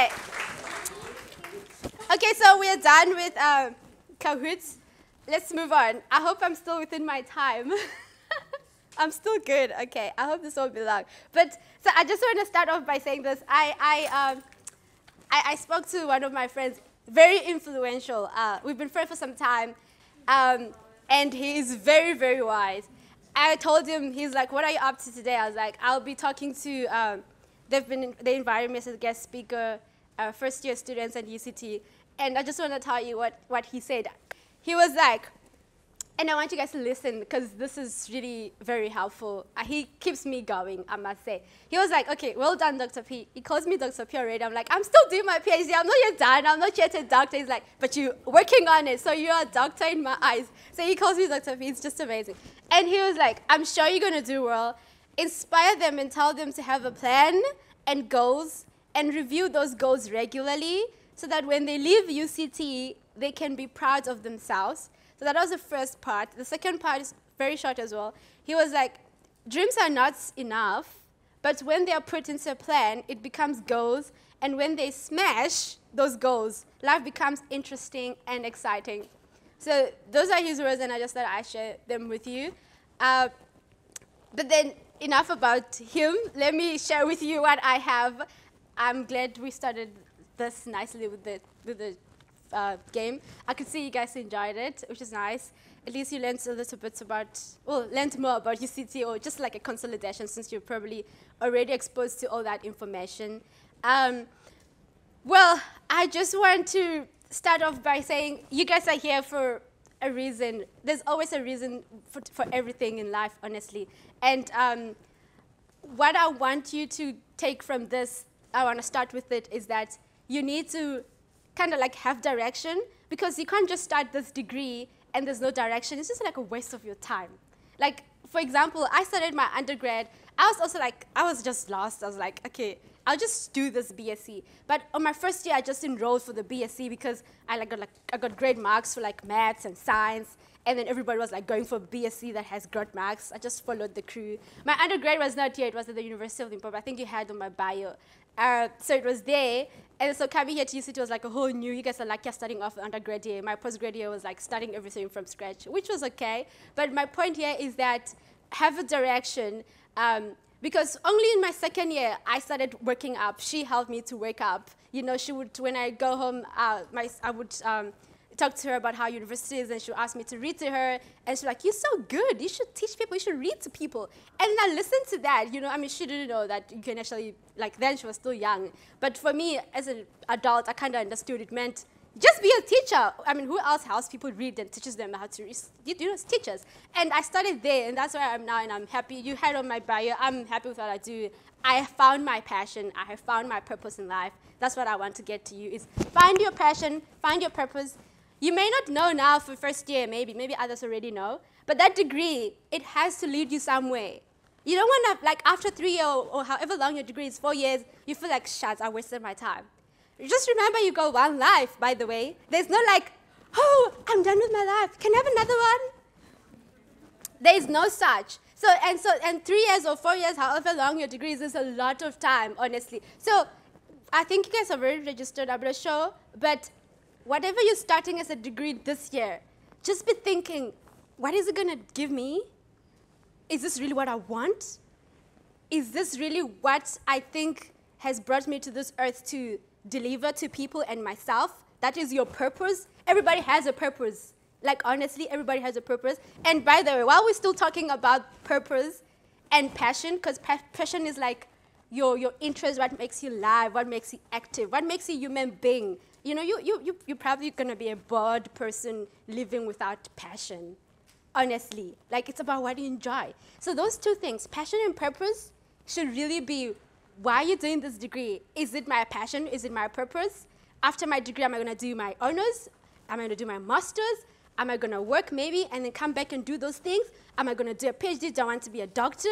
Okay. Okay, so we're done with Kahoots. Let's move on. I hope I'm still within my time. I'm still good. Okay, I hope this won't be long. But so I just want to start off by saying this. I spoke to one of my friends, very influential. We've been friends for some time, and he's very, very wise. I told him, he's like, what are you up to today? I was like, I'll be talking to, they invited me as a guest speaker, first-year students at UCT. And I just want to tell you what he said. He was like, and I want you guys to listen because this is really very helpful. He keeps me going, I must say. He was like, okay, well done, Dr. P. He calls me Dr. P already. I'm like, I'm still doing my PhD. I'm not yet done. I'm not yet a doctor. He's like, but you're working on it, so you're a doctor in my eyes. So he calls me Dr. P. It's just amazing. And he was like, I'm sure you're going to do well. Inspire them and tell them to have a plan and goals and review those goals regularly so that when they leave UCT, they can be proud of themselves. So that was the first part. The second part is very short as well. He was like, dreams are not enough, but when they are put into a plan, it becomes goals. And when they smash those goals, life becomes interesting and exciting. So those are his words, and I just thought I'd share them with you. But then enough about him. Let me share with you what I have. I'm glad we started this nicely with the game. I could see you guys enjoyed it, which is nice. At least you learned a little bit about, well, learned more about UCT, or just like a consolidation, since you're probably already exposed to all that information. Well, I just want to start off by saying you guys are here for a reason. There's always a reason for everything in life, honestly. And what I want you to take from this, I want to start with it, is that you need to kind of like have direction, because you can't just start this degree and there's no direction. It's just like a waste of your time. Like, for example, I started my undergrad. I was also like, I was just lost. I was like, okay, I'll just do this BSc. But on my first year, I just enrolled for the BSc because I got great marks for like maths and science. And then everybody was like going for BSc that has great marks. I just followed the crew. My undergrad was not here. It was at the University of Limpopo. I think you had on my bio. So it was there. And so coming here to UCT was like a whole new, you guys are like, you're starting off undergrad year. My postgrad year was like starting everything from scratch, which was okay. But my point here is that have a direction. Because only in my second year, I started working up. She helped me to wake up. You know, she would, when I go home, I would talk to her about how university is, and she would ask me to read to her. And she's like, you're so good. You should teach people. You should read to people. And I listened to that. You know, I mean, she didn't know that you can actually, like, then she was still young. But for me, as an adult, I kind of understood it meant just be a teacher. I mean, who else helps people read and teaches them how to read? You know, it's teachers. And I started there, and that's where I am now, and I'm happy. You had on my bio, I'm happy with what I do. I have found my passion. I have found my purpose in life. That's what I want to get to you, is find your passion, find your purpose. You may not know now for first year, maybe others already know, but that degree, it has to lead you somewhere. You don't want to, like, after 3 years or however long your degree is, 4 years, you feel like, shucks, I wasted my time. Just remember you got one life, by the way. There's no like, oh, I'm done with my life. Can I have another one? There is no such. And 3 years or 4 years, however long your degree is a lot of time, honestly. So I think you guys are very registered, I'm not sure, but whatever you're starting as a degree this year, just be thinking, what is it going to give me? Is this really what I want? Is this really what I think has brought me to this earth to deliver to people and myself? That is your purpose. Everybody has a purpose. Like, honestly, everybody has a purpose. And by the way, while we're still talking about purpose and passion, because passion is like your interest, what makes you live, what makes you active, what makes you a human being. You know, you're probably going to be a bored person living without passion, honestly. Like, it's about what you enjoy. So those two things, passion and purpose, should really be, why are you doing this degree? Is it my passion? Is it my purpose? After my degree, am I going to do my honors? Am I going to do my master's? Am I going to work maybe and then come back and do those things? Am I going to do a PhD? Do I want to be a doctor?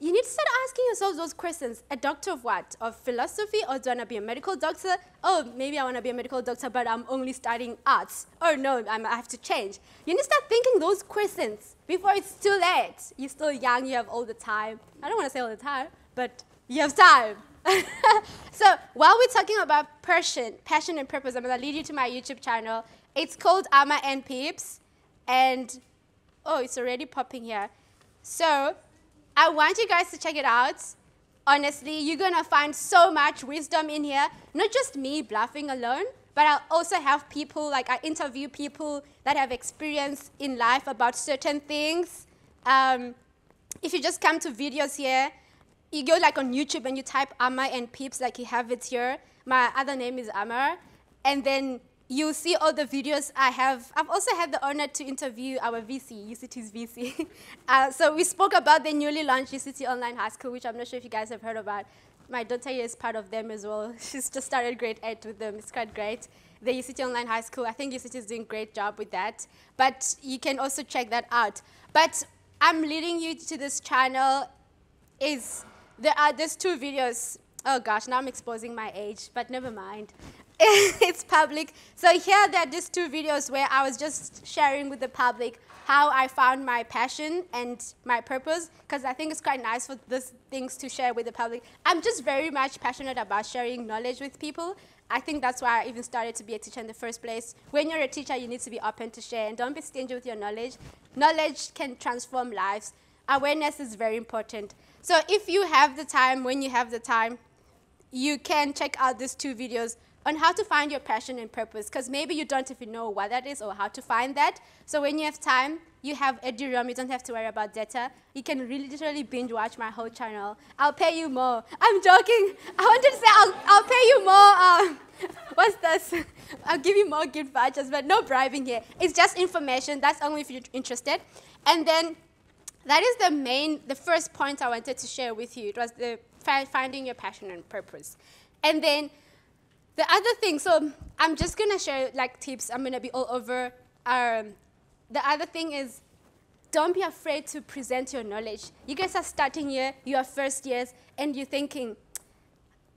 You need to start asking yourselves those questions. A doctor of what? Of philosophy? Or do I want to be a medical doctor? Oh, maybe I want to be a medical doctor, but I'm only studying arts. Or no, I have to change. You need to start thinking those questions before it's too late. You're still young. You have all the time. I don't want to say all the time, but you have time. So while we're talking about passion and purpose, I'm going to lead you to my YouTube channel. It's called Amma and Peeps. And, oh, it's already popping here. So I want you guys to check it out. Honestly, you're going to find so much wisdom in here. Not just me bluffing alone, but I also have people, like I interview people that have experience in life about certain things. If you just come to videos here, you go like on YouTube and you type Amma and Peeps, like you have it here. My other name is Amma. And then you'll see all the videos I have. I've also had the honor to interview our VC, UCT's VC. So we spoke about the newly launched UCT Online High School, which I'm not sure if you guys have heard about. My daughter here is part of them as well. She's just started grade 8 with them. It's quite great. The UCT Online High School, I think UCT is doing a great job with that. But you can also check that out. But I'm leading you to this channel there's 2 videos. Oh gosh, now I'm exposing my age, but never mind. It's public. So here there are these 2 videos where I was just sharing with the public how I found my passion and my purpose, because I think it's quite nice for these things to share with the public. I'm just very much passionate about sharing knowledge with people. I think that's why I even started to be a teacher in the first place. When you're a teacher, you need to be open to share, and don't be stingy with your knowledge. Knowledge can transform lives. Awareness is very important. So if you have the time, when you have the time, you can check out these 2 videos on how to find your passion and purpose, because maybe you don't even know what that is or how to find that. So when you have time, you have Eduroam, you don't have to worry about data. You can really literally binge watch my whole channel. I'll pay you more. I'm joking. I wanted to say I'll pay you more. What's this? I'll give you more gift vouchers, but no bribing here. It's just information. That's only if you're interested. And then that is the first point I wanted to share with you. It was the finding your passion and purpose. And then the other thing, so I'm just going to share like tips. I'm going to be all over. The other thing is, don't be afraid to present your knowledge. You guys are starting here, you are first years, and you're thinking,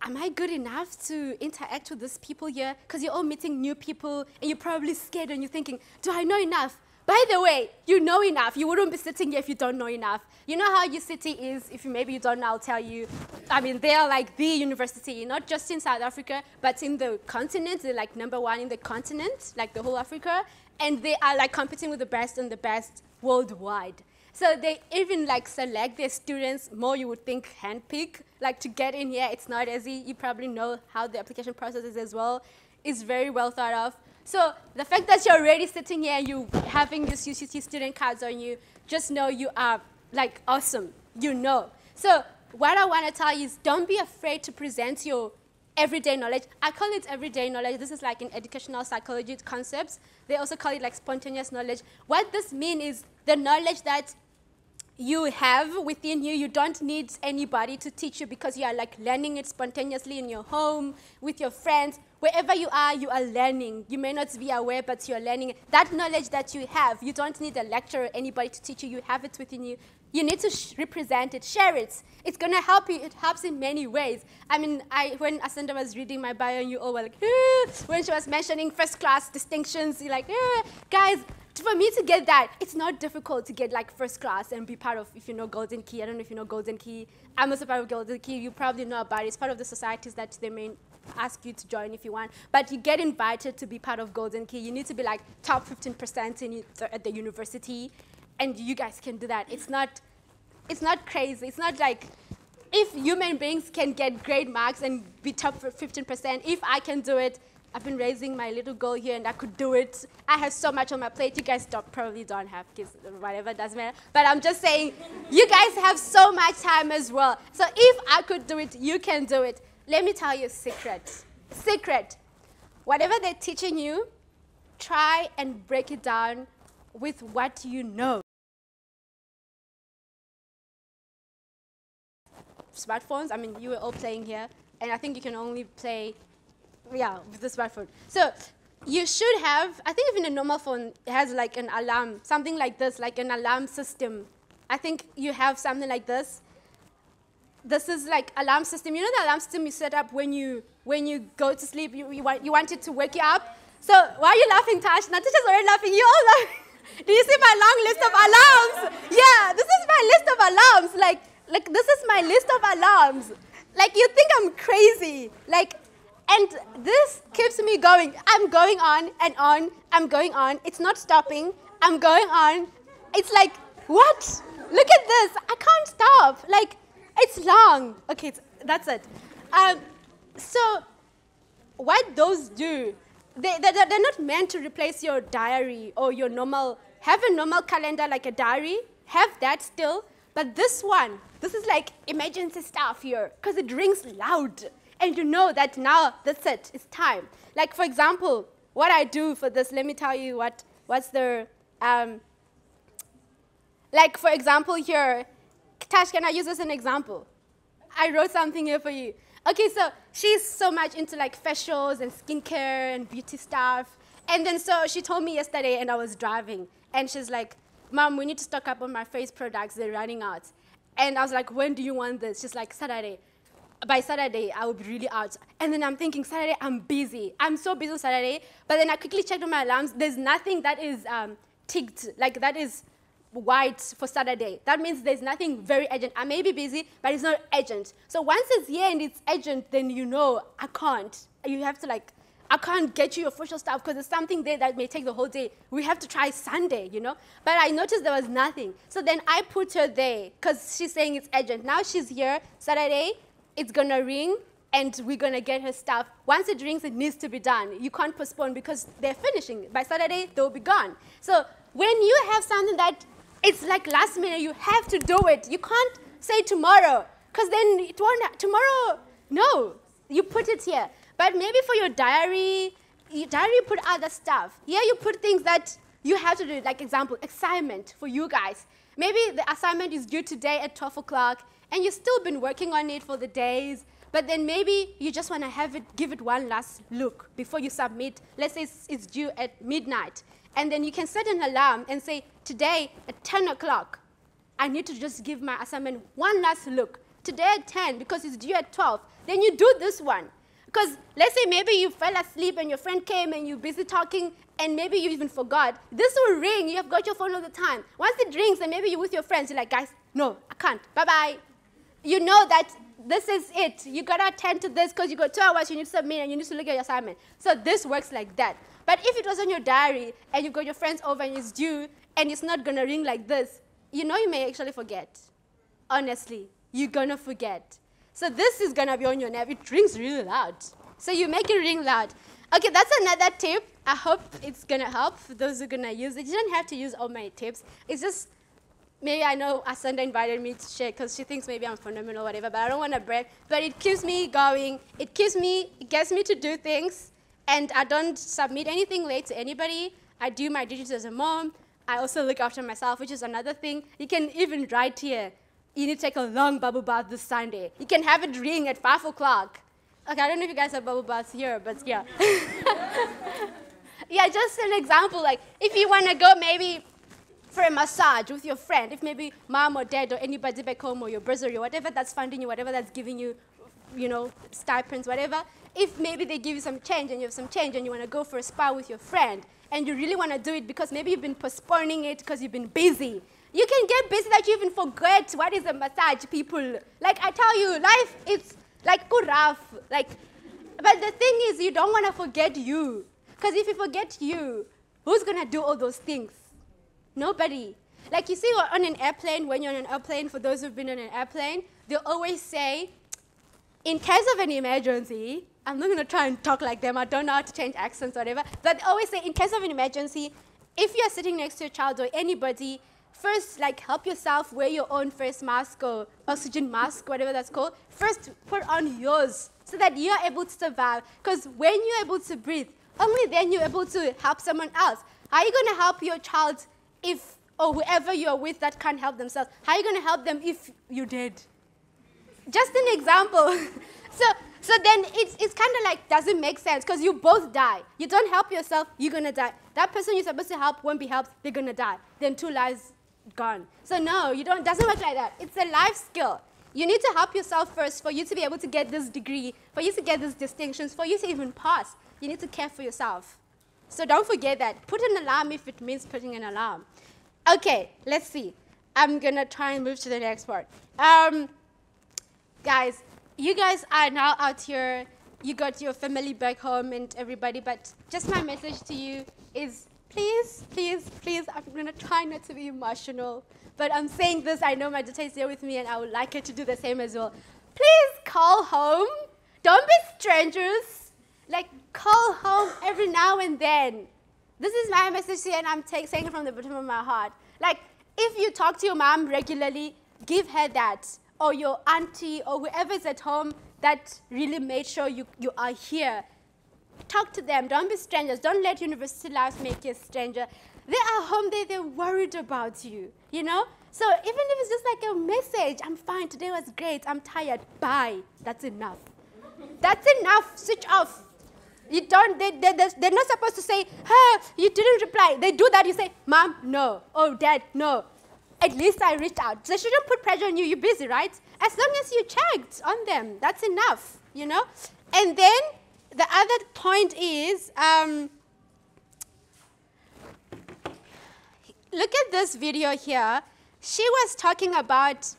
am I good enough to interact with these people here? Because you're all meeting new people, and you're probably scared, and you're thinking, do I know enough? By the way, you know enough. You wouldn't be sitting here if you don't know enough. You know how UCT is, if maybe you don't know, I'll tell you. I mean, they are like the university, not just in South Africa, but in the continent. They're like #1 in the continent, like the whole Africa. And they are like competing with the best and the best worldwide. So they even like select their students more, you would think, handpick. Like to get in here, it's not easy. You probably know how the application process is as well. It's very well thought of. So the fact that you're already sitting here, you having this UCT student cards on you, just know you are like awesome, you know. So what I want to tell you is don't be afraid to present your everyday knowledge. I call it everyday knowledge. This is like in educational psychology concepts. They also call it like spontaneous knowledge. What this means is the knowledge that you have within you. You don't need anybody to teach you because you are like learning it spontaneously in your home, with your friends. Wherever you are learning. You may not be aware, but you're learning. That knowledge that you have, you don't need a lecturer or anybody to teach you. You have it within you. You need to represent it, share it. It's going to help you. It helps in many ways. I mean, when Asanda was reading my bio, and you all were like, when she was mentioning first-class distinctions, you're like, guys, for me to get that, it's not difficult to get like first class and be part of, if you know Golden Key. I don't know if you know Golden Key. I'm also part of Golden Key. You probably know about it. It's part of the societies that they may ask you to join if you want. But you get invited to be part of Golden Key. You need to be like top 15% at the university. And you guys can do that. It's not crazy. It's not like if human beings can get great marks and be top 15%, if I can do it, I've been raising my little girl here, and I could do it. I have so much on my plate. You guys probably don't have kids, whatever, doesn't matter. But I'm just saying, you guys have so much time as well. So if I could do it, you can do it. Let me tell you a secret. Secret. Whatever they're teaching you, try and break it down with what you know. Smartphones, I mean, you were all playing here, and I think you can only play with the smartphone. So you should have, I think even a normal phone has like an alarm, something like this, like an alarm system. I think you have something like this. This is like alarm system. You know the alarm system you set up when you go to sleep, you want it to wake you up? So why are you laughing, Tash? Natasha's already laughing. You all laughing. Do you see my long list of alarms? Yeah, this is my list of alarms. Like this is my list of alarms. Like, you think I'm crazy. Like, and this keeps me going. I'm going on and on. I'm going on. It's not stopping. I'm going on. It's like, what? Look at this. I can't stop. Like, it's long. Okay, that's it. So what those do, they're not meant to replace your diary or your normal, have a normal calendar like a diary, have that still, but this one, this is like emergency stuff here, because it rings loud, and you know that now, that's it, it's time. Like, for example, what I do for this, let me tell you what's the, like, for example here, Tash, can I use this as an example? I wrote something here for you. Okay, so she's so much into like facials and skincare and beauty stuff. And then so she told me yesterday, and I was driving, and she's like, Mom, we need to stock up on my face products, they're running out. And I was like, when do you want this? She's like, Saturday. By Saturday, I will be really out. And then I'm thinking, Saturday, I'm busy. I'm so busy on Saturday. But then I quickly checked on my alarms. There's nothing that is ticked, like that is white for Saturday. That means there's nothing very urgent. I may be busy, but it's not urgent. So once it's here and it's urgent, then you know I can't. You have to like, I can't get you your official stuff because there's something there that may take the whole day. We have to try Sunday, you know? But I noticed there was nothing. So then I put her there because she's saying it's urgent. Now she's here, Saturday, it's going to ring, and we're going to get her stuff. Once it rings, it needs to be done. You can't postpone because they're finishing. By Saturday, they'll be gone. So when you have something that it's like last minute, you have to do it. You can't say tomorrow, because then it won't, tomorrow, no, you put it here. But maybe for your diary you put other stuff. Here you put things that you have to do, like example, assignment for you guys. Maybe the assignment is due today at 12 o'clock, and you've still been working on it for the days, but then maybe you just want to have it, give it one last look before you submit. Let's say it's due at midnight. And then you can set an alarm and say, today at 10 o'clock, I need to just give my assignment one last look. Today at 10, because it's due at 12. Then you do this one. Because let's say maybe you fell asleep and your friend came and you're busy talking and maybe you even forgot. This will ring. You have got your phone all the time. Once it rings and maybe you're with your friends, you're like, guys, no, I can't. Bye-bye. You know that this is it. You got to attend to this because you got 2 hours, you need to submit, and you need to look at your assignment. So this works like that. But if it was on your diary and you've got your friends over and it's due and it's not going to ring like this, you know you may actually forget. Honestly, you're going to forget. So this is going to be on your nerve. It rings really loud. So you make it ring loud. Okay, that's another tip. I hope it's going to help for those who are going to use it. You don't have to use all my tips. It's just, maybe I know Asanda invited me to share because she thinks maybe I'm phenomenal or whatever, but I don't want to brag. But it keeps me going. It gets me to do things. And I don't submit anything late to anybody. I do my duties as a mom. I also look after myself, which is another thing. You can even write here, you need to take a long bubble bath this Sunday. You can have it ring at 5 o'clock. Okay, I don't know if you guys have bubble baths here, but yeah. Yeah, just an example, like if you want to go maybe for a massage with your friend, if maybe mom or dad or anybody back home or your bursary or whatever that's funding you, whatever that's giving you, you know, stipends, whatever, if maybe they give you some change and you have some change and you want to go for a spa with your friend and you really want to do it because maybe you've been postponing it because you've been busy. You can get busy that you even forget what is a massage, people. Like I tell you, life is like good rough. Like, but the thing is you don't want to forget you. Because if you forget you, who's going to do all those things? Nobody. Like you see on an airplane, when you're on an airplane, for those who've been on an airplane, they'll always say, in case of an emergency, I'm not going to try and talk like them. I don't know how to change accents or whatever. But they always say, in case of an emergency, if you're sitting next to a child or anybody, first, like, help yourself, wear your own face mask or oxygen mask, whatever that's called. First, put on yours so that you're able to survive. Because when you're able to breathe, only then you're able to help someone else. How are you going to help your child if, or whoever you're with that can't help themselves? How are you going to help them if you're dead? Just an example. So then it's kind of like, doesn't make sense because you both die. You don't help yourself, you're going to die. That person you're supposed to help won't be helped, they're going to die. Then 2 lives gone. So no, it doesn't work like that. It's a life skill. You need to help yourself first for you to be able to get this degree, for you to get these distinctions, for you to even pass. You need to care for yourself. So don't forget that. Put an alarm if it means putting an alarm. Okay, let's see. I'm going to try and move to the next part. Guys, you guys are now out here. You got your family back home and everybody, but just my message to you is please, please, please, I'm going to try not to be emotional, but I'm saying this, I know my daughter is here with me and I would like her to do the same as well. Please call home. Don't be strangers. Like, call home every now and then. This is my message to you, and I'm saying it from the bottom of my heart. Like, if you talk to your mom regularly, give her that. Or your auntie, or whoever's at home that really made sure you are here. Talk to them. Don't be strangers. Don't let university life make you a stranger. They are home. They're worried about you, you know? So even if it's just like a message, I'm fine. Today was great. I'm tired. Bye. That's enough. That's enough. Switch off. You don't, they're not supposed to say, hey, you didn't reply. They do that. You say, Mom, no. Oh, Dad, no. At least I reached out. They shouldn't put pressure on you. You're busy, right? As long as you checked on them, that's enough, you know? And then the other point is, look at this video here. She was talking about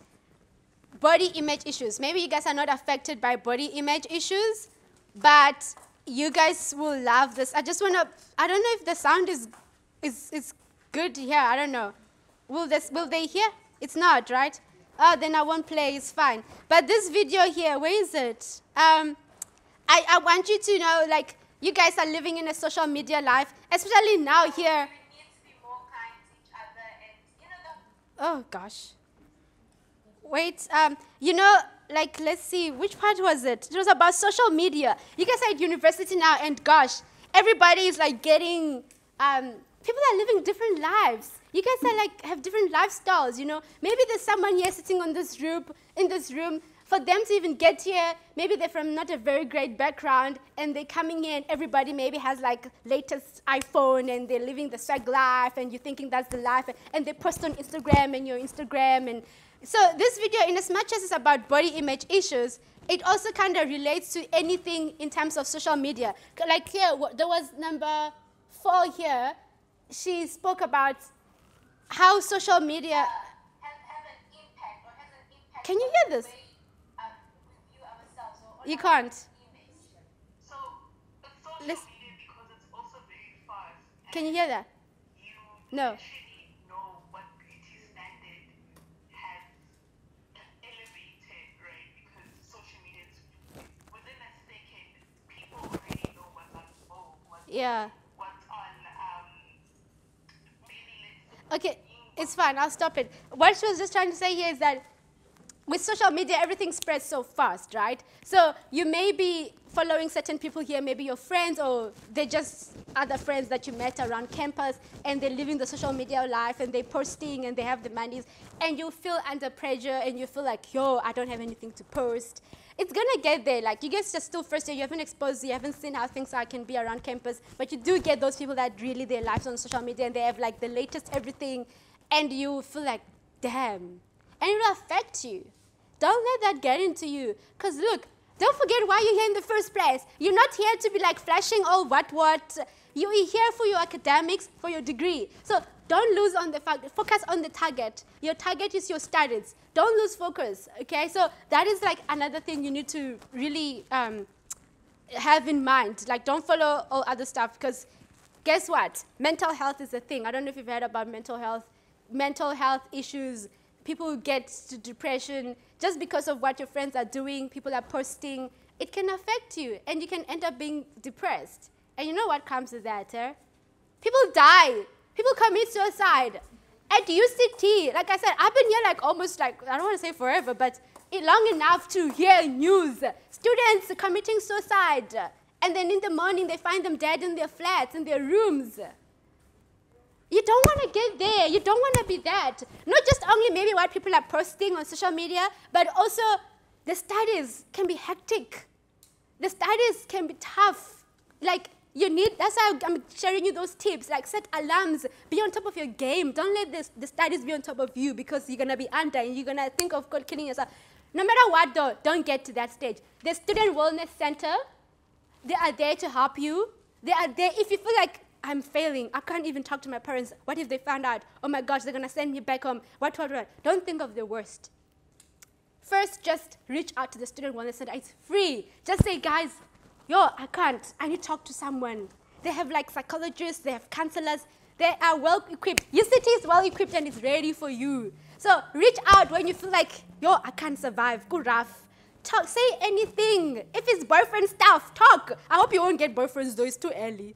body image issues. Maybe you guys are not affected by body image issues, but you guys will love this. I just want to, I don't know if the sound is good here. I don't know. Will they hear? It's not, right? Oh, then I won't play. It's fine. But this video here, where is it? I want you to know, like, you guys are living in a social media life, especially now here. Oh, gosh. Wait, you know, like, let's see, which part was it? It was about social media. You guys are at university now, and gosh, everybody is, like, getting, people are living different lives. You guys are, like, have different lifestyles, you know. Maybe there's someone here sitting in this room. For them to even get here, maybe they're from not a very great background, and they're coming in, everybody maybe has, like, latest iPhone, and they're living the swag life, and you're thinking that's the life, and they post on Instagram, and your Instagram, and so this video, in as much as it's about body image issues, it also kind of relates to anything in terms of social media. Like here, there was number 4 here. She spoke about how social media have an impact or has an impact. Can you hear this? The way, we view ourselves or you can't. image. So it's social Let's, media because it's also very fast. can you hear that? You No. literally know what beauty standard has elevated, right? Because social media is within a second, people already know what's on Vogue, what's Yeah. on Okay, it's fine. I'll stop it. What she was just trying to say here is that with social media, everything spreads so fast, right? So you may be following certain people here, maybe your friends, or they're just other friends that you met around campus, and they're living the social media life, and they're posting, and they have the monies, and you feel under pressure, and you feel like, yo, I don't have anything to post. It's going to get there. Like, you guys are still first year. You haven't exposed, you haven't seen how things can be around campus, but you do get those people that really their lives on social media, and they have, like, the latest everything, and you feel like, damn. And it will affect you. Don't let that get into you. Because, look, don't forget why you're here in the first place. You're not here to be, like, flashing all what. You're here for your academics, for your degree. So don't lose on the fact, focus on the target. Your target is your studies. Don't lose focus, okay? So that is, like, another thing you need to really have in mind. Like, don't follow all other stuff, because guess what? Mental health is a thing. I don't know if you've heard about mental health issues. People get to depression just because of what your friends are doing, people are posting. It can affect you, and you can end up being depressed. And you know what comes with that, eh? People die. People commit suicide. At UCT, like I said, I've been here like almost like, I don't want to say forever, but long enough to hear news. Students committing suicide. And then in the morning, they find them dead in their flats, in their rooms. You don't want to get there. You don't want to be that. Not just only maybe what people are posting on social media, but also the studies can be hectic. The studies can be tough. Like, you need, that's why I'm sharing you those tips. Like, set alarms. Be on top of your game. Don't let the studies be on top of you, because you're going to be under and you're going to think of killing yourself. No matter what, though, don't get to that stage. The Student Wellness Center, they are there to help you. They are there if you feel like, I'm failing. I can't even talk to my parents. What if they found out? Oh, my gosh, they're going to send me back home. What? Don't think of the worst. First, just reach out to the student wellness center. It's free. Just say, guys, yo, I can't. I need to talk to someone. They have like psychologists, they have counselors. They are well equipped. UCT is well equipped and it's ready for you. So reach out when you feel like, yo, I can't survive. Go rough. Talk, say anything. If it's boyfriend stuff, talk. I hope you won't get boyfriends though, it's too early.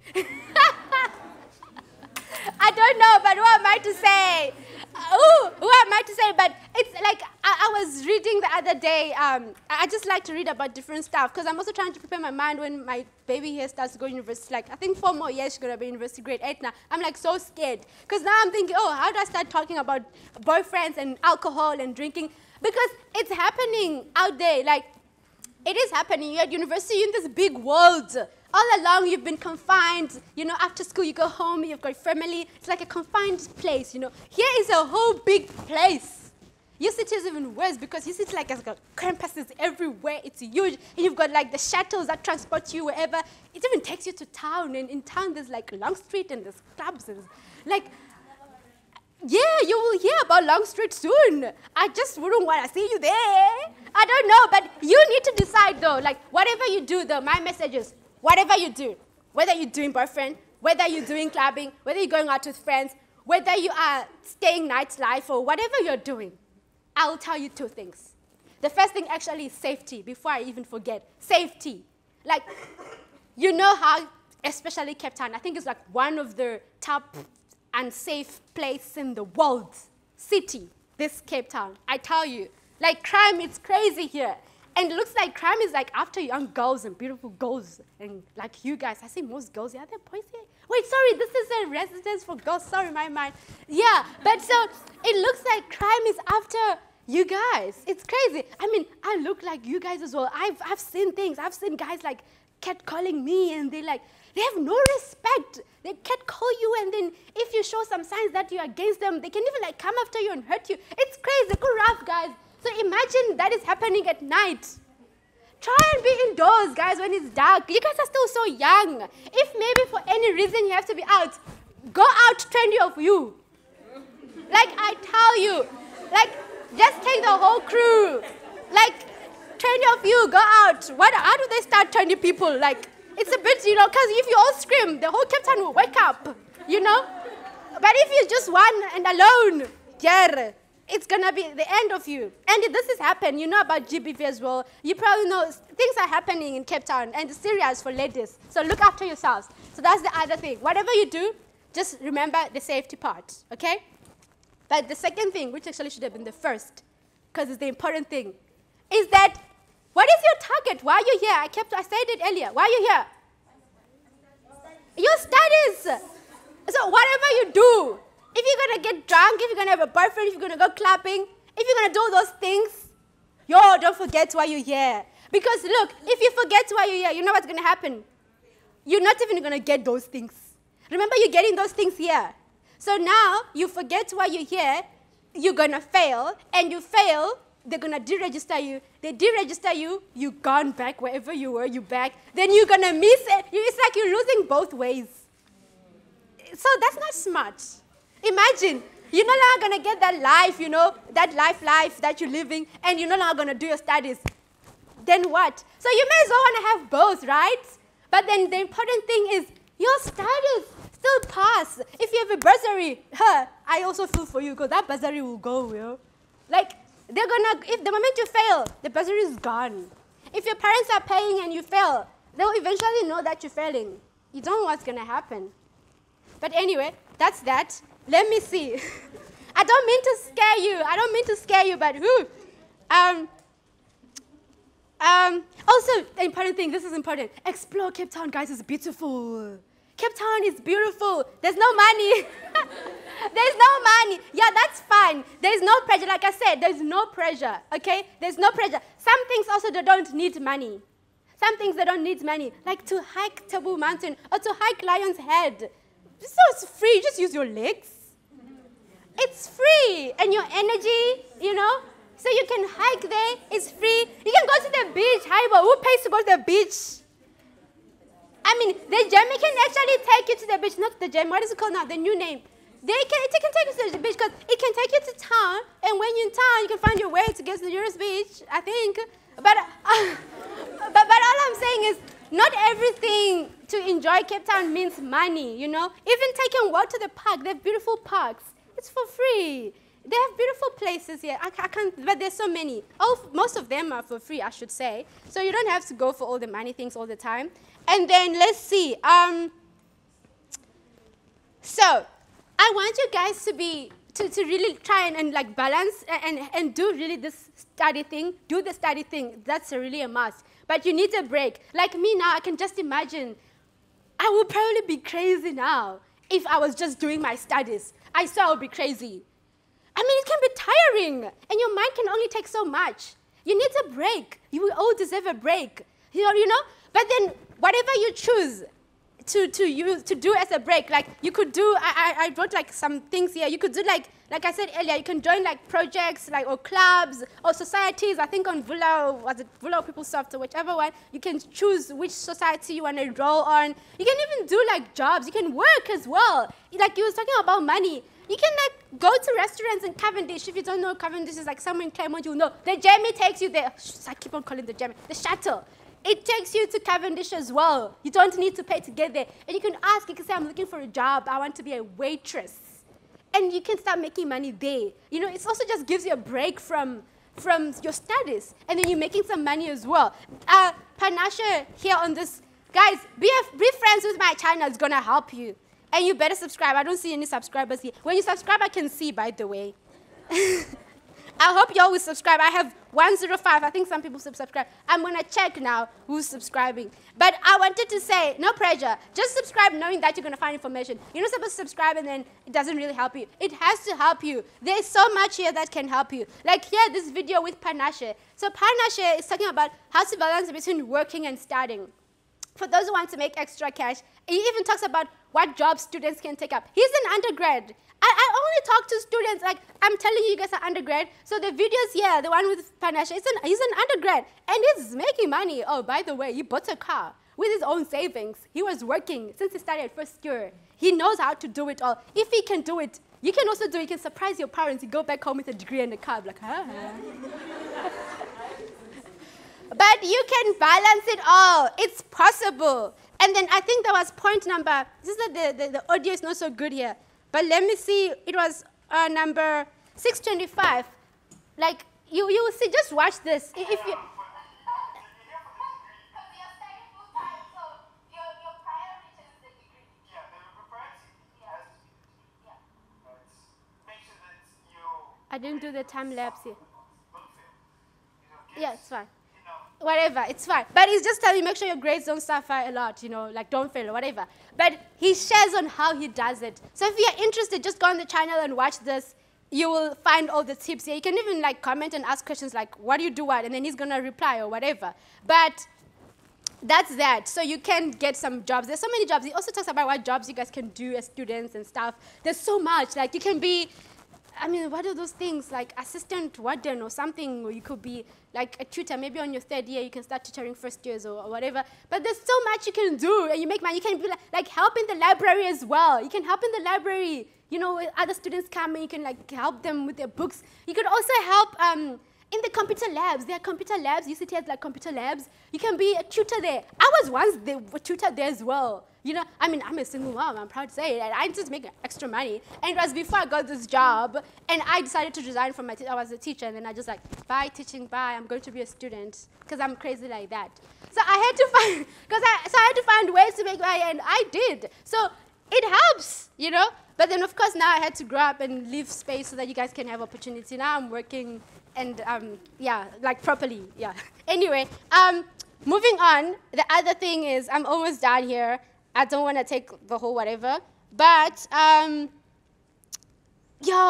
I don't know, but what am I to say? What am I to say? But it's like, I was reading the other day, I just like to read about different stuff, because I'm also trying to prepare my mind when my baby here starts to go to university. Like, I think 4 more years she's going to be in university, grade 8 now. I'm like so scared, because now I'm thinking, oh, how do I start talking about boyfriends and alcohol and drinking? Because it's happening out there. Like, it is happening. You're at university, you're in this big world. All along, you've been confined. You know, after school, you go home, you've got family. It's like a confined place, you know. Here is a whole big place. UCT is even worse because UCT like has got campuses everywhere. It's huge. And you've got like the shuttles that transport you wherever. It even takes you to town. And in town, there's like Long Street and there's clubs. And like, yeah, you will hear about Long Street soon. I just wouldn't want to see you there. I don't know, but you need to decide though. Like, whatever you do though, my message is, whatever you do, whether you're doing boyfriend, whether you're doing clubbing, whether you're going out with friends, whether you are staying nightlife or whatever you're doing, I'll tell you 2 things. The first thing actually is safety, before I even forget. Safety. Like, you know how, especially Cape Town, I think it's like one of the top unsafe places in the world. City, this Cape Town. I tell you, like crime, it's crazy here. And it looks like crime is like after young girls and beautiful girls. And like you guys, I see most girls. Yeah, they're boys here. Wait, sorry, this is a residence for girls. Sorry, my mind. Yeah, but so it looks like crime is after you guys. It's crazy. I mean, I look like you guys as well. I've seen things. I've seen guys like catcalling me and they have no respect. They catcall you and then if you show some signs that you're against them, they can even like come after you and hurt you. It's crazy. Go rough, guys. So imagine that is happening at night. Try and be indoors, guys, when it's dark. You guys are still so young. If maybe for any reason you have to be out, go out 20 of you. Like I tell you, like just take the whole crew. Like 20 of you, go out. How do they start 20 people? Like it's a bit, you know, because if you all scream, the whole Cape Town will wake up, you know? But if you're just one and alone, yeah, it's going to be the end of you. And this has happened. You know about GBV as well. You probably know things are happening in Cape Town, and it's serious for ladies. So look after yourselves. So that's the other thing. Whatever you do, just remember the safety part, okay? But the second thing, which actually should have been the first, because it's the important thing, is that what is your target? Why are you here? I said it earlier. Why are you here? Your studies. So whatever you do, if you're going to get drunk, if you're going to have a boyfriend, if you're going to go clubbing, if you're going to do those things, don't forget why you're here. Because look, if you forget why you're here, you know what's going to happen? You're not even going to get those things. Remember, you're getting those things here. So now you forget why you're here, you're going to fail, and you fail, they're going to deregister you. They deregister you, you're gone back wherever you were, you're back. Then you're going to miss it. It's like you're losing both ways. So that's not smart. Imagine, you're no longer going to get that life, you know, that life that you're living, and you're no longer going to do your studies. Then what? So you may as well want to have both, right? But then the important thing is your studies still pass. If you have a bursary, I also feel for you because that bursary will go, you know. Like, they're going to, if the moment you fail, the bursary is gone. If your parents are paying and you fail, they'll eventually know that you're failing. You don't know what's going to happen. But anyway, that's that. Let me see. I don't mean to scare you. I don't mean to scare you, but also, the important thing, this is important. Explore Cape Town, guys. It's beautiful. Cape Town is beautiful. There's no money. There's no money. Yeah, that's fine. There's no pressure. Like I said, there's no pressure, okay? There's no pressure. Some things also, they don't need money. Some things they don't need money, like to hike Table Mountain or to hike Lion's Head. So it's free. Just use your legs. It's free. And your energy, you know. So you can hike there. It's free. You can go to the beach. Haibo, who pays to go to the beach? I mean, the gym can actually take you to the beach. Not the gym. What is it called now? The new name. It can take you to the beach because it can take you to town, and when you're in town, you can find your way to get to the nearest beach, I think. But all I'm saying is, not everything to enjoy Cape Town means money, you know? Even take and walk to the park. They have beautiful parks. It's for free. They have beautiful places here. I can't, but there's so many. Most of them are for free, I should say. So you don't have to go for all the money things all the time. And then let's see. So I want you guys to really try and like balance and do really this study thing. Do the study thing. That's really a must. But you need a break. Like me now, I can just imagine I would probably be crazy now if I was just doing my studies. I swear I would be crazy. I mean, it can be tiring, and your mind can only take so much. You need a break. You all deserve a break, you know? But then whatever you choose to do as a break, like you could do, I wrote like some things here. You could do like I said earlier, you can join like projects like or clubs or societies. I think on Vula, was it Vula or PeopleSoft or whichever one, you can choose which society you want to enroll on. You can even do like jobs. You can work as well. Like you was talking about money. You can like go to restaurants in Cavendish. If you don't know, Cavendish is like somewhere in Claremont, you'll know. The journey takes you there. I keep on calling the journey. The shuttle. It takes you to Cavendish as well. You don't need to pay to get there. And you can ask, you can say, I'm looking for a job. I want to be a waitress. And you can start making money there. You know, it also just gives you a break from your studies. And then you're making some money as well. Panashe here on this. Guys, be friends with my channel. It's going to help you. And you better subscribe. I don't see any subscribers here. When you subscribe, I can see, by the way. I hope you all will subscribe. I have 105. I think some people subscribe. I'm going to check now who's subscribing. But I wanted to say, no pressure. Just subscribe knowing that you're going to find information. You're not supposed to subscribe and then it doesn't really help you. It has to help you. There's so much here that can help you. Like here, this video with Panashe. So Panashe is talking about how to balance between working and studying. For those who want to make extra cash, he even talks about what jobs students can take up. He's an undergrad. I only talk to students, like I'm telling you guys are undergrad. So the videos here, the one with Panashe, he's an undergrad. And he's making money. Oh, by the way, he bought a car with his own savings. He was working since he started first year. He knows how to do it all. If he can do it, you can also do it. You can surprise your parents. You go back home with a degree and a car. Like, huh? But you can balance it all. It's possible. And then I think that was point number, this is the audio is not so good here. But let me see, it was number 625. Like, you will see, just watch this. If you, I didn't do the time lapse here. Yeah, it's fine. Whatever, it's fine. But he's just telling you, make sure your grades don't suffer a lot, you know, like don't fail or whatever. But he shares on how he does it. So if you're interested, just go on the channel and watch this. You will find all the tips here. You can even like comment and ask questions like, what do you do what? And then he's going to reply or whatever. But that's that. So you can get some jobs. There's so many jobs. He also talks about what jobs you guys can do as students and stuff. There's so much. Like you can be, I mean, what are those things? Like assistant warden or something, or you could be like a tutor. Maybe on your third year, you can start tutoring first years or whatever. But there's so much you can do, and you make money. You can be like help in the library as well. You can help in the library. You know, other students come and you can like help them with their books. You could also help in the computer labs. There are computer labs. UCT has like computer labs. You can be a tutor there. I was once a tutor there as well. You know, I mean, I'm a single mom. I'm proud to say it. And I just make extra money. And it was before I got this job. And I decided to resign from I was a teacher. And then I just like, bye teaching, bye. I'm going to be a student. Because I'm crazy like that. So I had to find, so I had to find ways to make money. And I did. So it helps, you know. But then, of course, now I had to grow up and leave space so that you guys can have opportunity. Now I'm working and, yeah, like properly, yeah. Anyway, moving on. The other thing is I'm almost done here. I don't want to take the whole whatever. But, yo,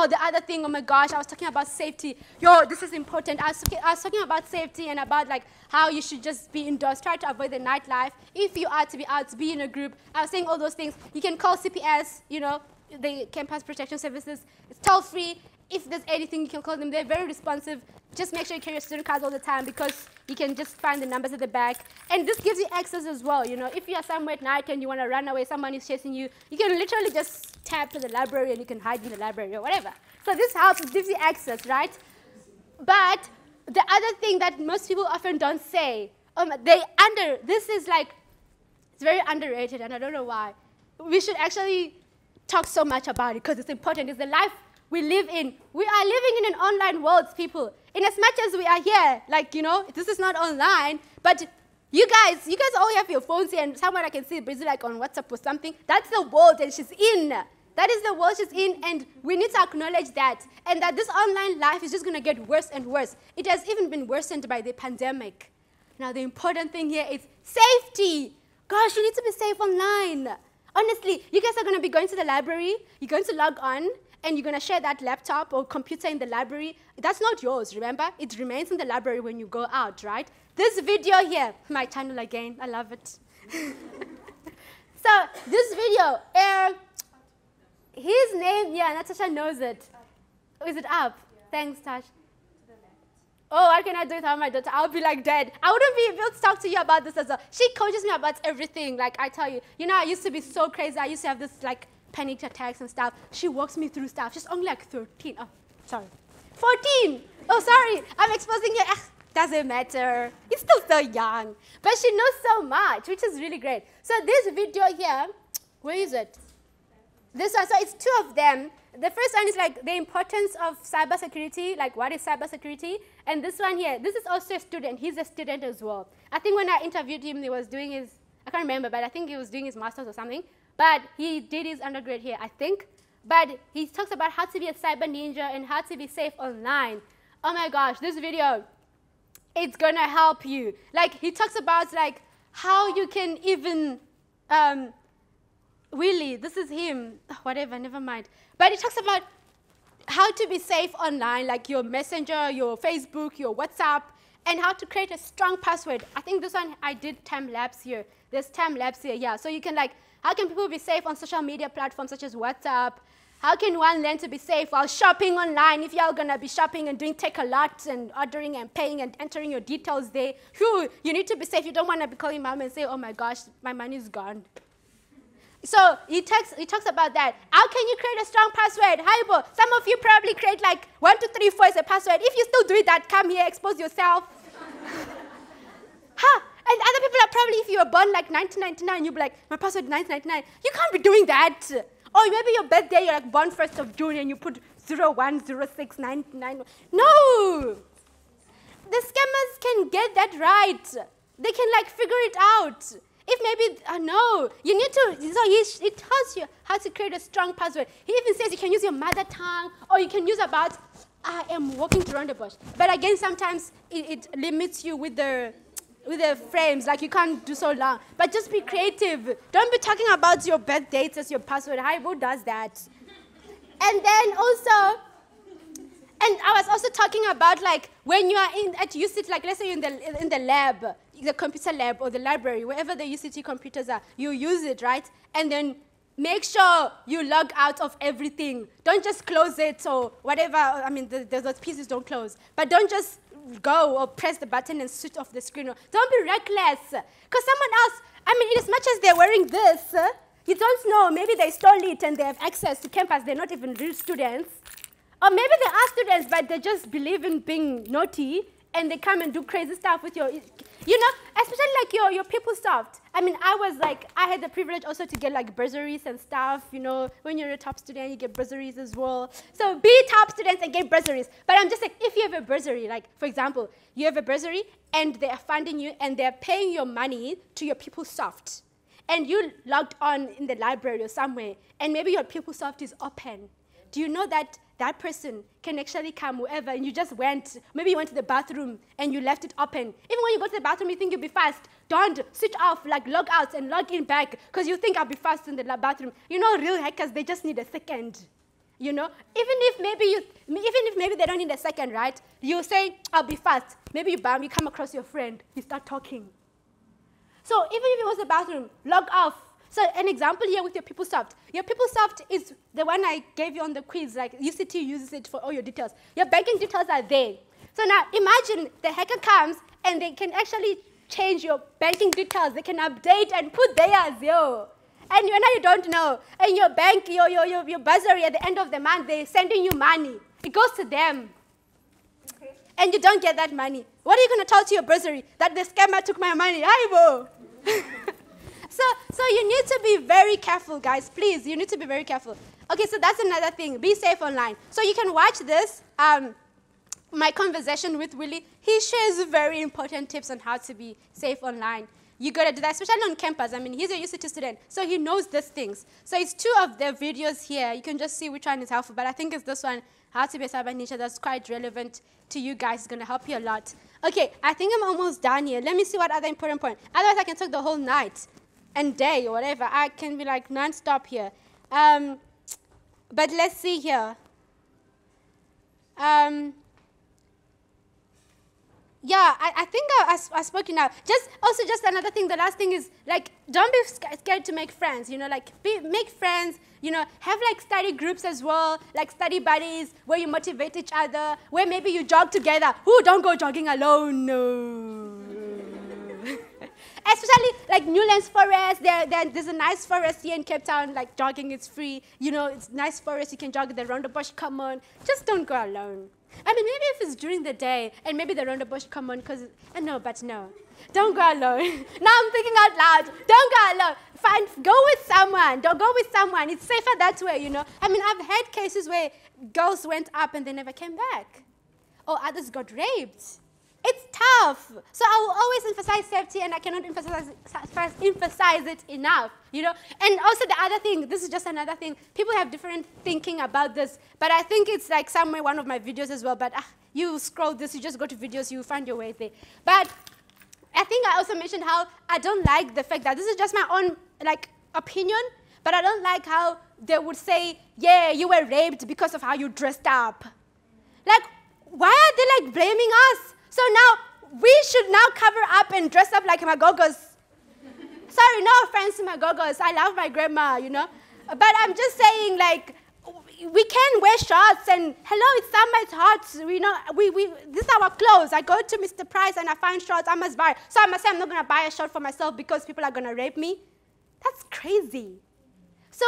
the other thing, oh my gosh, I was talking about safety. Yo, this is important. I was talking about safety and about like how you should just be indoors. Try to avoid the nightlife. If you are to be out, be in a group. I was saying all those things. You can call CPS, you know, the Campus Protection Services. It's toll free. if there's anything, you can call them. They're very responsive. Just make sure you carry your student cards all the time because you can just find the numbers at the back. And this gives you access as well. You know, if you are somewhere at night and you want to run away, someone is chasing you, you can literally just tap to the library and you can hide in the library or whatever. So this helps. It gives you access, right? But the other thing that most people often don't say, this is like, it's very underrated, and I don't know why. We should actually talk so much about it because it's important. It's the life we live in. We are living in an online world, people. In as much as we are here, like, you know, this is not online, but you guys all have your phones here, and someone I can see busy like on WhatsApp or something. That's the world that she's in. That is the world she's in, and we need to acknowledge that. And that this online life is just going to get worse and worse. It has even been worsened by the pandemic. Now, the important thing here is safety. Gosh, you need to be safe online. Honestly, you guys are going to be going to the library. You're going to log on, and you're going to share that laptop or computer in the library. That's not yours, remember? It remains in the library when you go out, right? This video here, my channel again, I love it. So this video, his name, yeah, Natasha knows it. Is it up? Yeah. Thanks, Tash. Oh, what can I do without my daughter? I'll be like dead. I wouldn't be able to talk to you about this as well. She coaches me about everything. Like, I tell you, you know, I used to be so crazy. I used to have this, like, panic attacks and stuff. She walks me through stuff. She's only like 13. Oh, sorry. 14. Oh, sorry. I'm exposing you. Doesn't matter. You're still so young. But she knows so much, which is really great. So this video here, where is it? This one. So it's two of them. The first one is like the importance of cybersecurity, like what is cybersecurity? And this one here, this is also a student. He's a student as well. I think when I interviewed him, he was doing his, I can't remember, but I think he was doing his master's or something. But he did his undergrad here, I think. But he talks about how to be a cyber ninja and how to be safe online. Oh my gosh, this video, it's going to help you. Like, he talks about like how you can even, Willie, this is him, whatever, never mind. But he talks about how to be safe online, like your Messenger, your Facebook, your WhatsApp, and how to create a strong password. I think this one, I did time-lapse here. There's time-lapse here, yeah. So you can like, how can people be safe on social media platforms such as WhatsApp? How can one learn to be safe while shopping online if you're going to be shopping and doing take a lot and ordering and paying and entering your details there? Whew, you need to be safe. You don't want to be calling mom and say, oh my gosh, my money's gone. So he talks about that. How can you create a strong password? Haibo, some of you probably create like 1, 2, 3, 4 as a password. If you still do that, come here, expose yourself. And other people are probably, if you were born like 1999, you'll be like, my password is 1999. You can't be doing that. Or maybe your birthday, you're like born 1st of June and you put 0106999. No! The scammers can get that right. They can like figure it out. If maybe, no, you need to, so it tells you how to create a strong password. He even says you can use your mother tongue, or you can use about, I am walking around the bush. But again, sometimes it limits you with the frames, like you can't do so long. But just be creative. Don't be talking about your birth dates as your password. Who does that? And then also, and I was also talking about like when you are at UCT, like let's say you're in the lab, the computer lab or the library, wherever the UCT computers are, you use it, right? And then make sure you log out of everything. Don't just close it or whatever. I mean, those pieces don't close. But don't just go or press the button and switch off the screen. Don't be reckless. Because someone else, I mean, as much as they're wearing this, you don't know. Maybe they stole it and they have access to campus. They're not even real students. Or maybe they are students, but they just believe in being naughty, and they come and do crazy stuff with your, you know, especially like your PeopleSoft. I mean, I had the privilege also to get like bursaries and stuff, you know. When you're a top student, you get bursaries as well. So be top students and get bursaries. But I'm just like, if you have a bursary, like for example, you have a bursary and they're funding you and they're paying your money to your PeopleSoft, and you logged on in the library or somewhere, and maybe your PeopleSoft is open. Do you know that that person can actually come wherever, and you just went, maybe you went to the bathroom and you left it open. Even when you go to the bathroom, you think you'll be fast. Don't switch off, like log out and log in back, because you think I'll be fast in the bathroom. You know, real hackers, they just need a second. You know, even if maybe they don't need a second, right? You say, I'll be fast. Maybe you come across your friend, you start talking. So even if it was the bathroom, log off. So an example here with your PeopleSoft. Your PeopleSoft is the one I gave you on the quiz, like UCT uses it for all your details. Your banking details are there. So now imagine the hacker comes and they can actually change your banking details. They can update and put theirs, yo. And you know you don't know. And your bank, your bursary at the end of the month, they're sending you money. It goes to them. Okay. And you don't get that money. What are you going to tell to your bursary? That the scammer took my money. Hi, bo. So you need to be very careful, guys. Please, you need to be very careful. Okay, so that's another thing. Be safe online. So you can watch this, my conversation with Willie. He shares very important tips on how to be safe online. You got to do that, especially on campus. I mean, he's a UCT student, so he knows these things. So it's 2 of the videos here. You can just see which one is helpful, but I think it's this one, how to be a cyber ninja, that's quite relevant to you guys. It's going to help you a lot. Okay, I think I'm almost done here. Let me see what other important point. Otherwise, I can talk the whole night and day or whatever. I can be like non-stop here. But let's see here. Yeah, I think I spoke enough. Just another thing, the last thing is, like, don't be scared to make friends, you know, like, make friends, you know, have, like, study groups as well, like study buddies, where you motivate each other, where maybe you jog together. Ooh, don't go jogging alone, no. Especially, like, Newlands Forest, there's a nice forest here in Cape Town, like, jogging is free, you know, it's nice forest, you can jog at the Rondebosch Common. Just don't go alone. I mean, maybe if it's during the day, and maybe the Rondebosch Common, because, no. Don't go alone. Now I'm thinking out loud. Don't go alone. Go with someone. Don't go with someone. It's safer that way, you know. I mean, I've had cases where girls went up and they never came back. Or others got raped. It's tough. So I will always emphasize safety, and I cannot emphasize it enough, you know. And also the other thing, this is just another thing. People have different thinking about this, but I think it's like somewhere one of my videos as well. But you scroll this, you just go to videos, you find your way there. But I think I also mentioned how I don't like the fact that this is just my own, like, opinion, but I don't like how they would say, yeah, you were raped because of how you dressed up. Like, why are they, like, blaming us? So now, we should now cover up and dress up like Magogos. Sorry, no offense to Magogos. I love my grandma, you know. But I'm just saying, like, we can wear shorts and, hello, it's summer, it's hot. You know, this is our clothes. I go to Mr. Price and I find shorts, I must buy. So I must say I'm not going to buy a shirt for myself because people are going to rape me. That's crazy. So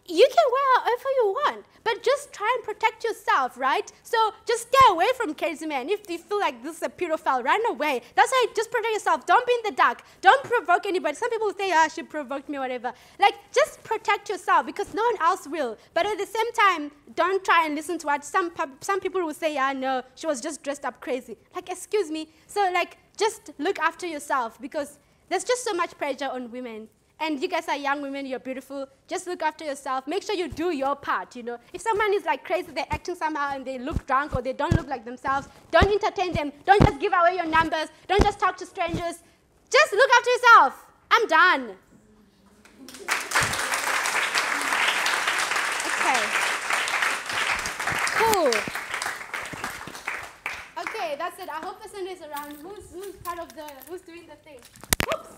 you can wear however you want, but just try and protect yourself, right? So just stay away from crazy men. If you feel like this is a pedophile, run away. That's why just protect yourself. Don't be in the dark. Don't provoke anybody. Some people say, she provoked me, whatever. Like, just protect yourself because no one else will. But at the same time, don't try and listen to what some people will say, no, she was just dressed up crazy. Like, excuse me. So, like, just look after yourself because there's just so much pressure on women. And you guys are young women, you're beautiful. Just look after yourself. Make sure you do your part, you know. If someone is like crazy, they're acting somehow and they look drunk or they don't look like themselves, don't entertain them. Don't just give away your numbers. Don't just talk to strangers. Just look after yourself. I'm done. Okay. Cool. Okay, that's it. I hope the Sunday is around. Who's doing the thing? Whoops.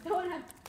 Don't want to